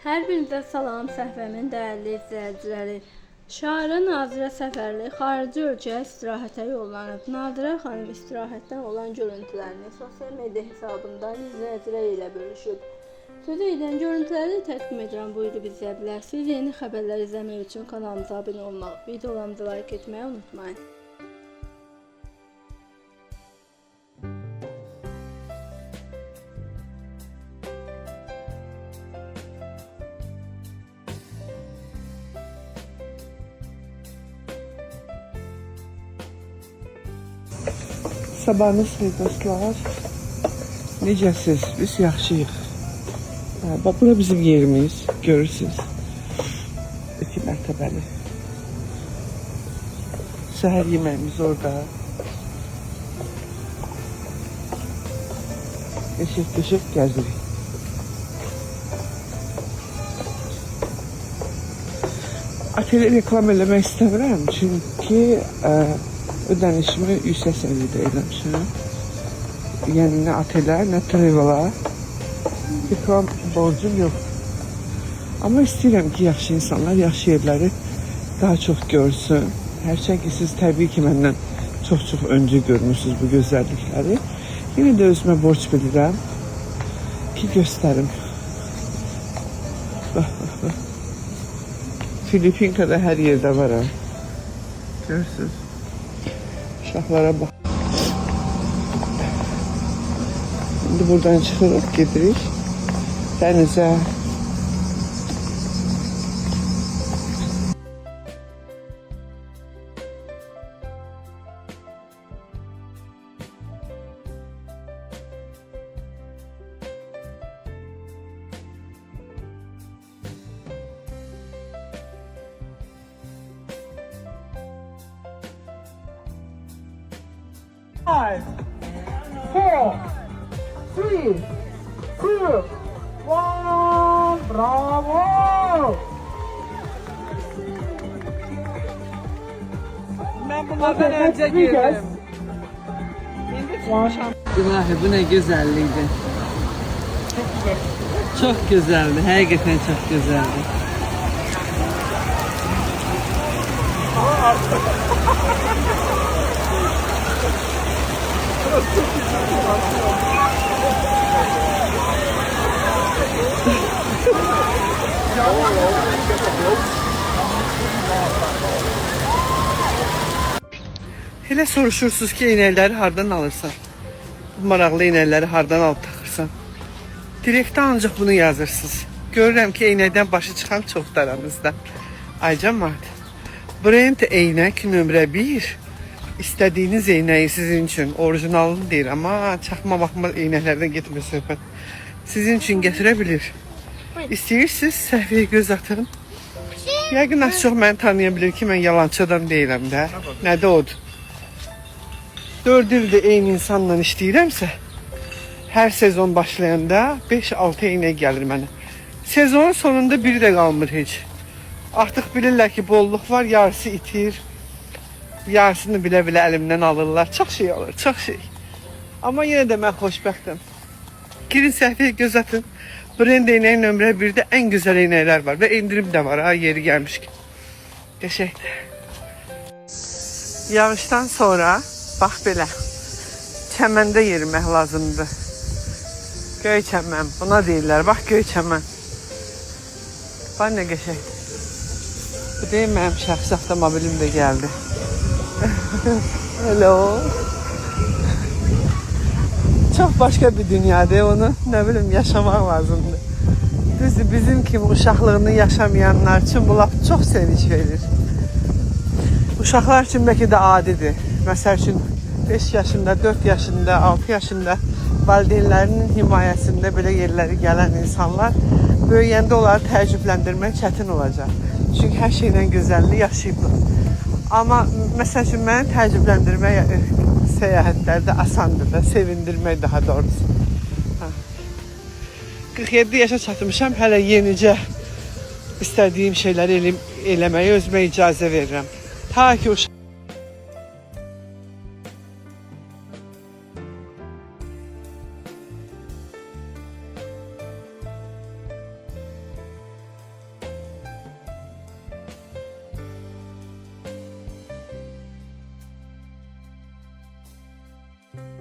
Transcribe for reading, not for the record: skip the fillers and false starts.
Hər birinizə salam səhvəmin dəyərli izləyiciləri. Şairə Nazirə Səfərli xarici ölkəyə istirahətə yollanıb. Nazirə xanım istirahətdən olan görüntülərini sosial media hesabından izləyicilər ilə bölüşüb. Sözü edən görüntüləri təqdim edirəm, buyurub izləyə bilərsiniz. Yeni xəbərlər izləmək üçün kanalımıza abunə olmaq, videolarımıza like etməyi unutmayın. Sabahınız xeyir dostlar. Necəsiz? Biz yaxşıyıq. Bax, bura bizim yerimiz. Görürsünüz. 2 mərtəbəli. Səhər yeməyimiz orada. Eşək gəzirik. Ateli reklam eləmək istəmirəm. Çünki ödənişimi yüksək səviyyədə eləmişəm. Yəni nə otelə, nə travel'a reklam borcum yox. Amma istəyirəm ki, yaxşı insanlar yaxşı yerləri daha çox görsün. Hərçən ki, siz təbii ki, məndən çox öncə görmürsünüz bu gözəllikləri. Yenə də özümə borc bilirəm ki, göstərim. Bax. Filipinkada hər yerdə varam. Görürsünüz. Uşaqlara bax. Şimdi buradan çıxırıq, gedirik dənizə. Five, 4, 3, 2, 1, bravo! Ben bunlardan önce girdim. İlahi, bu ne güzellikti. Çok güzeldi, hakikaten çok güzeldi. Hele soruşursunuz ki, iynəkləri hardan alırsan? Bu maraqlı iynəkləri hardan alıb taxırsan? Direktə ancaq bunu yazırsınız. Görürəm ki, iynəkdən başı çıxan çoxdur aramızda. Aycan Mart. Brand eynək nömrə 1. İstədiyiniz eynəyi sizin üçün orijinalını deyir, amma çaxma eynəklərdən getmir söhbət. Sizin üçün gətirə bilir. İstəyirsiniz, səhvəyə göz atın. Yəqin az çox məni tanıya bilir ki, mən yalancı adam deyiləm də. Nədə odur? 4 ildir eyni insanla işləyirəmsə, hər sezon başlayanda 5-6 eynək gəlir mənə. Sezonun sonunda biri də qalmır heç. Artıq bilirlər ki, bolluq var, yarısı itir. Yarısını bilə-bilə əlimdən alırlar. Çox şey olur, çox şey. Amma yenə də mən xoşbəxtəm. Girin səhvəyə göz atın. Brand eynəyin nömrə 1-də ən gözəl eynəklər var və endirim də var ha, yeri gəlmişkən. Qəşəngdir. Yağışdan sonra bax belə çəməndə yerimək lazımdır. Göy çəmən, buna deyirlər. Bax, göy çəmən. Bax, nə qəşəngdir. Bu deyil, mənim şəxsi avtomobilim də gəldi. Hello. Çok başka bir dünyada, onu ne bileyim yaşamak lazımdır. Düzdür, bizim kimi uşaqlığını yaşamayanlar için bu laf çok sevinç verir. Uşaqlar için belki de adidir. Məsəl üçün 5 yaşında, 4 yaşında, 6 yaşında valideynlərinin himayəsində belə yerləri gələn insanlar böyüyəndə onları təəccübləndirmək çətin olacaq. Çünki hər şeylə gözəlliyi yaşayıblar. Amma məsəl üçün məni təəccübləndirmək səyahətlərdə asandır da, sevindirmək daha doğrusu. 47 yaşa çatmışam, hələ yenicə istədiyim şeyləri eləməyə özümə icazə verirəm. Ta ki olun.